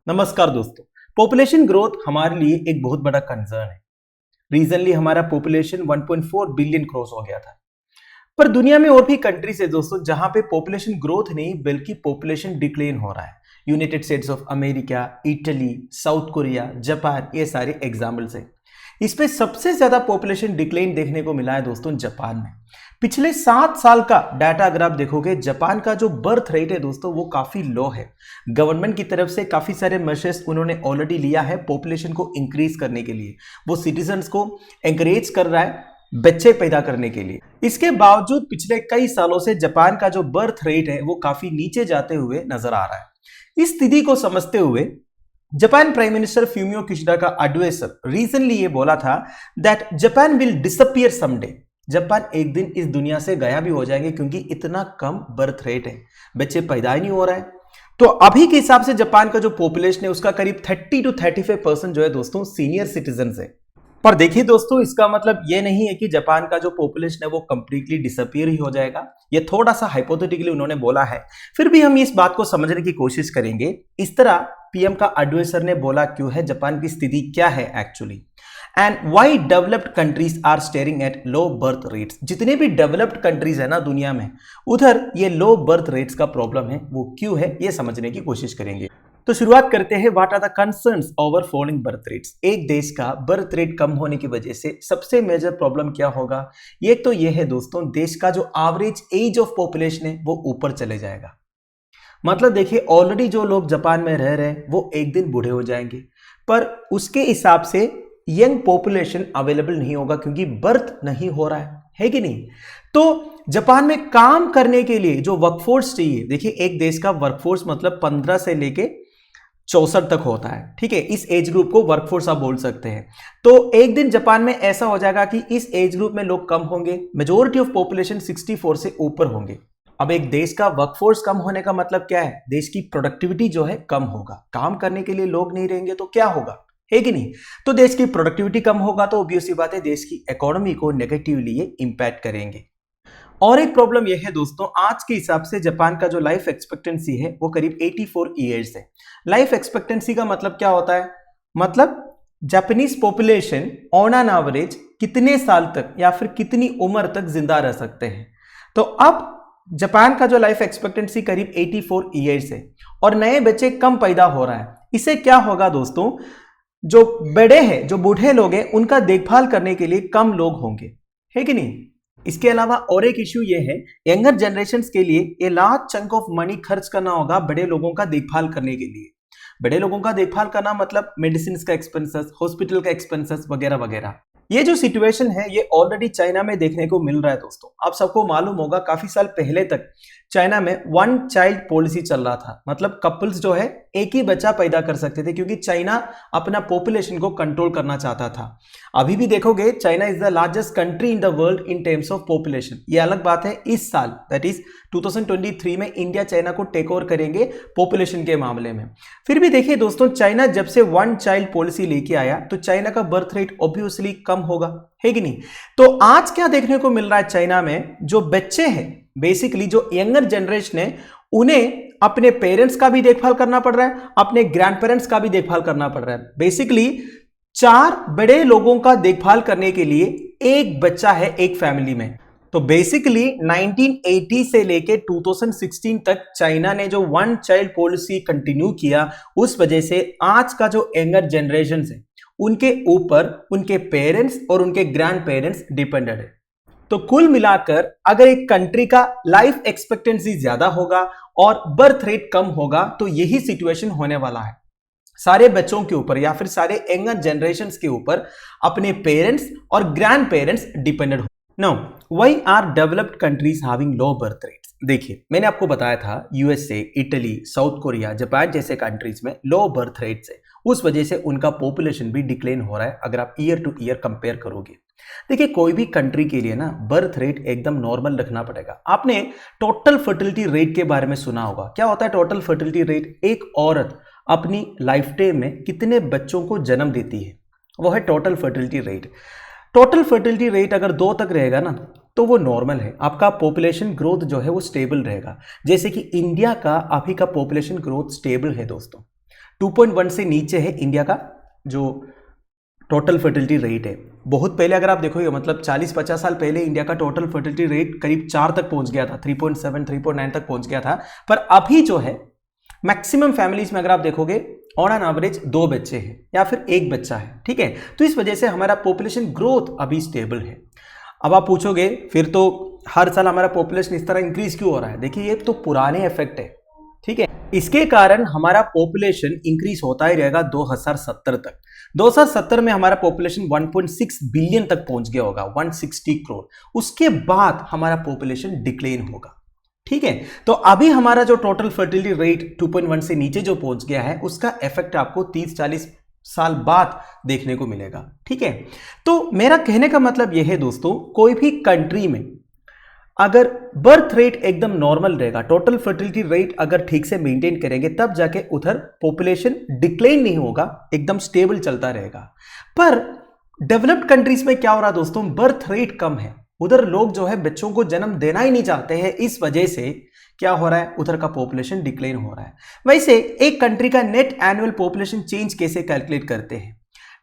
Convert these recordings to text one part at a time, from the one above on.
नमस्कार दोस्तों। Population growth हमारे लिए एक बहुत बड़ा कंसर्न है। रिसेंटली हमारा पॉपुलेशन 1.4 बिलियन क्रॉस हो गया था। पर दुनिया में और भी कंट्रीज है दोस्तों जहां पे पॉपुलेशन ग्रोथ नहीं बल्कि पॉपुलेशन डिक्लेन हो रहा है। United states of America, Italy, South Korea, Japan, ये सारे एग्जाम्पल्स हैं। इसमें सबसे ज्यादा पॉपुलेशन डिक्लेन देखने को मिला है दोस्तों जापान में। पिछले 7 साल का डाटा अगर आप देखोगे, जापान का जो बर्थ रेट है दोस्तों वो काफी लो है। गवर्नमेंट की तरफ से काफी सारे मेजर्स उन्होंने ऑलरेडी लिया है पॉपुलेशन को इंक्रीज करने के लिए। वो सिटीजन्स को एंकरेज कर रहा है बच्चे पैदा करने के लिए। इसके बावजूद पिछले कई सालों से जापान का जो बर्थ रेट है वो काफी नीचे जाते हुए नजर आ रहा है। इस स्थिति को समझते हुए जापान प्राइम मिनिस्टर फ्यूमियो किशिडा का एडवाइजर रिसेंटली ये बोला था that Japan will disappear someday. Japan एक दिन इस दुनिया से गायब भी हो जाएंगे क्योंकि इतना कम बर्थ रेट है, बच्चे पैदा ही नहीं हो रहा है। तो अभी के हिसाब से जापान का जो पॉपुलेशन है उसका करीब 30 to 35% जो है दोस्तों सीनियर सिटीजन है। पर देखिए दोस्तों, इसका मतलब ये नहीं है कि जापान का जो पॉपुलेशन है वो कंप्लीटली डिसअपियर ही हो जाएगा। ये थोड़ा सा हाइपोथेटिकली उन्होंने बोला है, फिर भी हम इस बात को समझने की कोशिश करेंगे। इस तरह पीएम का एडवाइजर ने बोला क्यों है, जापान की स्थिति क्या है actually, and why developed countries are staring at low birth rates. जितने भी डेवलप्ड कंट्रीज है ना दुनिया में, उधर ये लो बर्थ रेट्स का प्रॉब्लम है, वो क्यों है ये समझने की कोशिश करेंगे। तो शुरुआत करते हैं, what are the concerns over falling birth rates. एक देश का बर्थ रेट कम होने की वजह से सबसे मेजर प्रॉब्लम क्या होगा। एक तो ये है दोस्तों, देश का जो एवरेज एज ऑफ पॉपुलेशन है वो ऊपर चले जाएगा। मतलब देखिए, ऑलरेडी जो लोग जापान में रह रहे हैं वो एक दिन बूढ़े हो जाएंगे, पर उसके हिसाब से यंग पॉपुलेशन अवेलेबल नहीं होगा क्योंकि बर्थ नहीं हो रहा है कि नहीं। तो जापान में काम करने के लिए जो वर्कफोर्स चाहिए, देखिए एक देश का वर्कफोर्स मतलब 15 से लेके 64 तक होता है, ठीक है। इस एज ग्रुप को वर्कफोर्स आप बोल सकते हैं। तो एक दिन जापान में ऐसा हो जाएगा कि इस एज ग्रुप में लोग कम होंगे, मेजोरिटी ऑफ पॉपुलेशन 64 से ऊपर होंगे। अब एक देश का वर्कफोर्स कम होने का मतलब क्या है, देश की प्रोडक्टिविटी जो है कम होगा। काम करने के लिए लोग नहीं रहेंगे तो क्या होगा, है कि नहीं। तो देश की प्रोडक्टिविटी कम होगा तो ऑब्वियस सी बात है देश की इकोनॉमी को नेगेटिवली ये इंपैक्ट करेंगे। और एक प्रॉब्लम यह है दोस्तों, आज के हिसाब से जापान का जो लाइफ एक्सपेक्टेंसी है वो करीब 84 ईयर्स है। लाइफ एक्सपेक्टेंसी का मतलब क्या होता है, मतलब Japanese population on an average कितने साल तक या फिर कितनी उम्र तक जिंदा रह सकते हैं। तो अब जापान का जो लाइफ एक्सपेक्टेंसी करीब 84 ईयर्स है और नए बच्चे कम पैदा हो रहा है। इससे क्या होगा दोस्तों, जो बड़े हैं, जो बूढ़े लोग हैं, उनका देखभाल करने के लिए कम लोग होंगे, है कि नहीं। इसके अलावा और एक इश्यू ये है, यंगर जनरेशन्स के लिए ये लार्ज चंक ऑफ मनी खर्च करना होगा बड़े लोगों का देखभाल करने के लिए। बड़े लोगों का देखभाल करना मतलब मेडिसिन का एक्सपेंसेस, हॉस्पिटल का एक्सपेंसेस वगैरह वगैरह। ये जो सिचुएशन है ये ऑलरेडी चाइना में देखने को मिल रहा है दोस्तों। आप सबको मालूम होगा काफी साल पहले तक चाइना में 1 चाइल्ड पॉलिसी चल रहा था, मतलब कपल्स जो है एक ही बच्चा पैदा कर सकते थे क्योंकि चाइना अपना पॉपुलेशन को कंट्रोल करना चाहता था। अभी भी देखोगे China is the largest country in the world in terms of population. ये अलग बात है, इस साल दैट इज 2023 में इंडिया चाइना को टेक ओवर करेंगे पॉपुलेशन के मामले में। फिर भी देखिए दोस्तों, चाइना जब से 1 चाइल्ड पॉलिसी लेके आया तो चाइना का बर्थ रेट ऑब्वियसली कम होगा, है कि नहीं। तो आज क्या देखने को मिल रहा है, चाइना में जो बच्चे हैं, बेसिकली जो यंगर जनरेशन है, उन्हें अपने पेरेंट्स का भी देखभाल करना पड़ रहा है, अपने ग्रैंड पेरेंट्स का भी देखभाल करना पड़ रहा है। बेसिकली 4 बड़े लोगों का देखभाल करने के लिए एक बच्चा है एक फैमिली में। तो बेसिकली 1980 से लेके 2016 तक चाइना ने जो 1 चाइल्ड पॉलिसी कंटिन्यू किया, उस वजह से आज का जो यंगर जनरेशन है उनके ऊपर उनके पेरेंट्स और उनके ग्रैंड पेरेंट्स डिपेंडेंट है। तो कुल मिलाकर अगर एक कंट्री का लाइफ एक्सपेक्टेंसी ज्यादा होगा और बर्थ रेट कम होगा तो यही सिचुएशन होने वाला है। सारे बच्चों के ऊपर या फिर सारे यंगर जनरेशन्स के ऊपर अपने पेरेंट्स और ग्रैंड पेरेंट्स डिपेंडेंट हो। Now why are developed countries having low birth rates. देखिए मैंने आपको बताया था USA, Italy, South Korea, Japan जैसे कंट्रीज में लो बर्थ रेट्स है, उस वजह से उनका पॉपुलेशन भी डिक्लेन हो रहा है अगर आप ईयर टू ईयर कंपेयर करोगे। देखिए कोई भी कंट्री के लिए ना बर्थ रेट एकदम नॉर्मल रखना पड़ेगा। आपने टोटल फर्टिलिटी रेट के बारे में सुना होगा। क्या होता है टोटल फर्टिलिटी रेट? एक औरत अपनी लाइफ टाइम में कितने बच्चों को जन्म देती है, वो है total fertility rate. Total fertility rate अगर 2 तक रहेगा ना तो वो नॉर्मल है, आपका पॉपुलेशन ग्रोथ जो है वो स्टेबल रहेगा। जैसे कि इंडिया का अभी का पॉपुलेशन ग्रोथ स्टेबल है दोस्तों। 2.1 से नीचे है इंडिया का जो टोटल फर्टिलिटी रेट है। बहुत पहले अगर आप देखोगे मतलब 40-50 साल पहले इंडिया का टोटल फर्टिलिटी रेट करीब 4 तक पहुंच गया था, 3.7 3.9 तक पहुंच गया था। पर अभी जो है मैक्सिमम फैमिलीज में अगर आप देखोगे ऑन एन एवरेज 2 बच्चे हैं या फिर 1 बच्चा है, ठीक है। तो इस वजह से हमारा पॉपुलेशन ग्रोथ अभी स्टेबल है। अब आप पूछोगे फिर तो हर साल हमारा पॉपुलेशन इस तरह इंक्रीज क्यों हो रहा है? देखिए ये तो पुराने इफेक्ट है, ठीक है। इसके कारण हमारा पॉपुलेशन इंक्रीज होता ही रहेगा 2070 तक। 2070 में हमारा पॉपुलेशन 1.6 बिलियन तक पहुंच गया होगा, 160 करोड़। उसके बाद हमारा पॉपुलेशन डिक्लेन होगा, ठीक है। तो अभी हमारा जो टोटल फर्टिलिटी रेट 2.1 से नीचे जो पहुंच गया है उसका इफेक्ट आपको 30-40 साल बाद देखने को मिलेगा, ठीक है। तो मेरा कहने का मतलब यह है दोस्तों, कोई भी कंट्री में अगर बर्थ रेट एकदम नॉर्मल रहेगा, टोटल फर्टिलिटी रेट अगर ठीक से मेंटेन करेंगे, तब जाके उधर पॉपुलेशन डिक्लाइन नहीं होगा, एकदम स्टेबल चलता रहेगा। पर डेवलप्ड कंट्रीज में क्या हो रहा है दोस्तों, बर्थ रेट कम है, उधर लोग जो है बच्चों को जन्म देना ही नहीं चाहते हैं। इस वजह से क्या हो रहा है, उधर का पॉपुलेशन डिक्लाइन हो रहा है। वैसे एक कंट्री का नेट एनुअल पॉपुलेशन चेंज कैसे कैलकुलेट करते हैं?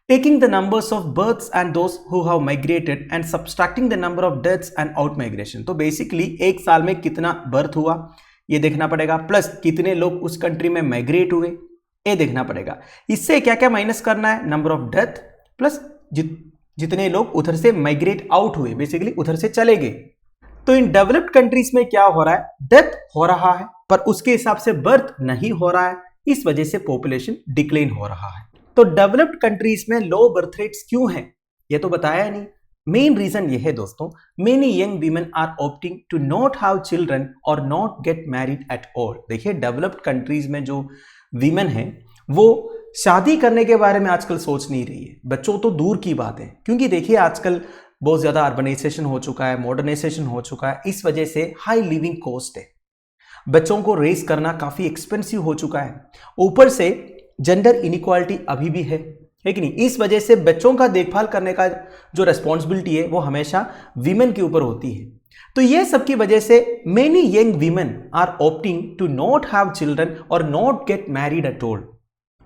Taking the numbers of births and those who have migrated and subtracting the number of deaths and out migration। तो बेसिकली एक साल में कितना बर्थ हुआ ये देखना पड़ेगा, प्लस कितने लोग उस कंट्री में माइग्रेट हुए ये देखना पड़ेगा। इससे क्या क्या माइनस करना है, नंबर ऑफ डेथ प्लस जितने लोग उधर से माइग्रेट आउट हुए, बेसिकली उधर से चले गए। तो इन डेवलप्ड कंट्रीज में क्या हो रहा है, डेथ हो रहा है पर उसके हिसाब से बर्थ नहीं हो रहा है, इस वजह से पॉपुलेशन डिक्लाइन हो रहा है। तो डेवलप्ड कंट्रीज में लो बर्थ रेट्स क्यों हैं, ये तो बताया नहीं। मेन रीजन ये है दोस्तों, many young women are opting to not have children और not get married at all. देखिए डेवलप्ड कंट्रीज में जो वीमेन है वो शादी करने के बारे में आजकल सोच नहीं रही है, बच्चों तो दूर की बात है। क्योंकि देखिए आजकल बहुत ज्यादा अर्बनाइजेशन हो चुका है, मॉडर्नाइजेशन हो चुका है, इस वजह से हाई लिविंग कॉस्ट है, बच्चों को रेस करना काफी एक्सपेंसिव हो चुका है। ऊपर से जेंडर इनइक्वालिटी अभी भी है कि नहीं, इस वजह से बच्चों का देखभाल करने का जो रेस्पॉन्सिबिलिटी है वो हमेशा वीमेन के ऊपर होती है। तो ये सब की वजह से many young women are opting to not have children और not get married at all.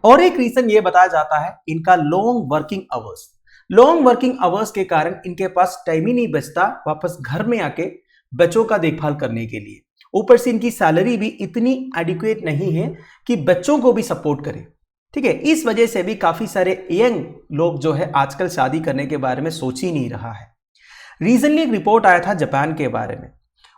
और एक रीजन ये बताया जाता है इनका long working hours. Long working hours के कारण इनके पास टाइम ही नहीं बचता वापस घर में आके बच्चों का देखभाल करने के लिए। ऊपर से इनकी सैलरी भी इतनी एडिक्वेट नहीं है कि बच्चों को भी सपोर्ट करे, ठीक है। इस वजह से भी काफी सारे यंग लोग जो है आजकल शादी करने के बारे में सोच ही नहीं रहा है। रिसेंटली एक रिपोर्ट आया था जापान के बारे में,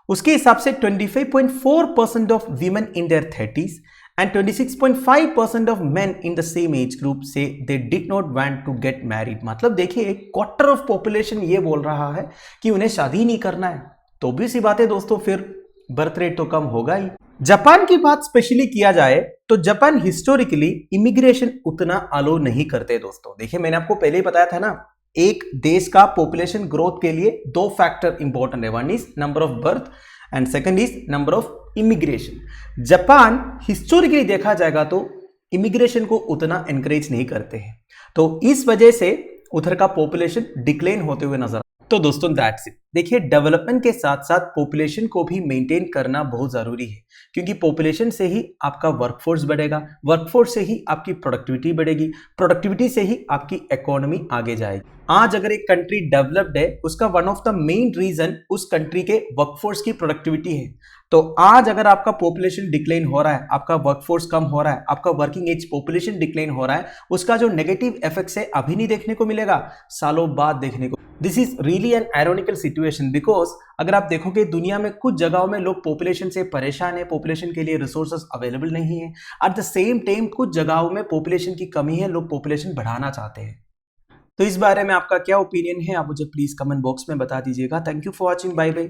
उसके हिसाब से 25.4% of women in their 30s and 26.5% of men in the same age group से they did not want to get married. मतलब देखिए एक क्वार्टर ऑफ पॉपुलेशन ये बोल रहा है कि उन्हें शादी नहीं करना है। तो भी सी बात है दोस्तों, फिर बर्थ रेट तो कम होगा ही। जापान की बात स्पेशली किया जाए तो जापान हिस्टोरिकली इमिग्रेशन उतना अलो नहीं करते दोस्तों। देखिए मैंने आपको पहले ही बताया था ना, एक देश का पॉपुलेशन ग्रोथ के लिए 2 फैक्टर इंपॉर्टेंट है, one is number of birth and second is number of immigration. Japan historically देखा जाएगा तो इमिग्रेशन को उतना एनकरेज नहीं करते हैं, तो इस वजह से उधर का पॉपुलेशन डिक्लाइन होते हुए नजर। तो दोस्तों दैट्स इट। देखिए डेवलपमेंट के साथ साथ पॉपुलेशन को भी मेंटेन करना बहुत जरूरी है, क्योंकि पॉपुलेशन से ही आपका वर्कफोर्स बढ़ेगा, वर्कफोर्स से ही आपकी प्रोडक्टिविटी बढ़ेगी, प्रोडक्टिविटी से ही आपकी इकोनॉमी आगे जाएगी। आज अगर एक कंट्री डेवलप्ड है, उसका one of the main reason उस कंट्री के वर्कफोर्स की प्रोडक्टिविटी है। तो आज अगर आपका पॉपुलेशन डिक्लाइन हो रहा है, आपका वर्कफोर्स कम हो रहा है, आपका वर्किंग एज पॉपुलेशन डिक्लाइन हो रहा है, उसका जो नेगेटिव इफेक्ट्स है अभी नहीं देखने को मिलेगा, सालों बाद देखने को। This is really an ironical situation, because अगर आप देखोगे दुनिया में कुछ जगहों में लोग पॉपुलेशन से परेशान है, पॉपुलेशन के लिए रिसोर्सेज अवेलेबल नहीं है। एट द सेम टाइम कुछ जगहों में पॉपुलेशन की कमी है, लोग पॉपुलेशन बढ़ाना चाहते हैं। तो इस बारे में आपका क्या ओपिनियन है, आप मुझे प्लीज कमेंट बॉक्स में बता दीजिएगा। Thank you for watching, bye bye.